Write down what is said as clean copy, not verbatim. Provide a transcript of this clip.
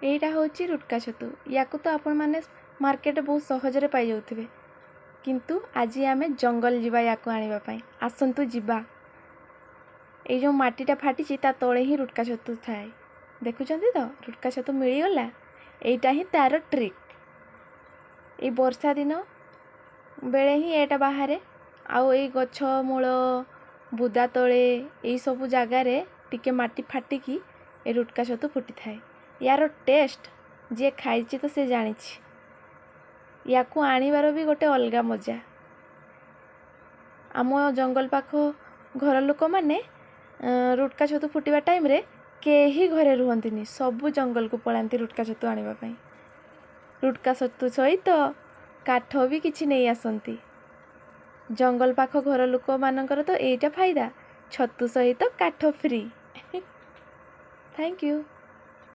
ଏଇଟା ହେଉଛି ରୁଟକା ଛତୁ। ୟାକୁ ତ ଆପଣମାନେ ମାର୍କେଟରେ ବହୁତ ସହଜରେ ପାଇଯାଉଥିବେ, କିନ୍ତୁ ଆଜି ଆମେ ଜଙ୍ଗଲ ଯିବା ୟାକୁ ଆଣିବା ପାଇଁ। ଆସନ୍ତୁ ଯିବା। ଏଇ ଯେଉଁ ମାଟିଟା ଫାଟିଛି ତା ତଳେ ହିଁ ରୁଟକା ଛତୁ ଥାଏ। ଦେଖୁଛନ୍ତି ତ, ରୁଟକା ଛତୁ ମିଳିଗଲା। ଏଇଟା ହିଁ ତା'ର ଟ୍ରିକ୍। ଏଇ ବର୍ଷା ଦିନ ବେଳେ ହିଁ ଏଇଟା ବାହାରେ। ଆଉ ଏଇ ଗଛ ମୂଳ, ବୁଦା ତଳେ, ଏଇସବୁ ଜାଗାରେ ଟିକେ ମାଟି ଫାଟିକି ଏ ରୁଟକା ଛତୁ ଫୁଟିଥାଏ। ୟାର ଟେଷ୍ଟ ଯିଏ ଖାଇଛି ତ ସେ ଜାଣିଛି। ୟାକୁ ଆଣିବାର ବି ଗୋଟେ ଅଲଗା ମଜା। ଆମ ଜଙ୍ଗଲ ପାଖ ଘର ଲୋକମାନେ ରୁଟକା ଛତୁ ଫୁଟିବା ଟାଇମ୍ରେ କେହି ଘରେ ରୁହନ୍ତିନି, ସବୁ ଜଙ୍ଗଲକୁ ପଳାନ୍ତି ରୁଟକା ଛତୁ ଆଣିବା ପାଇଁ। ରୁଟକା ଛତୁ ସହିତ କାଠ ବି କିଛି ନେଇ ଆସନ୍ତି। ଜଙ୍ଗଲ ପାଖ ଘର ଲୋକମାନଙ୍କର ତ ଏଇଟା ଫାଇଦା, ଛତୁ ସହିତ କାଠ ଫ୍ରି। Thank you.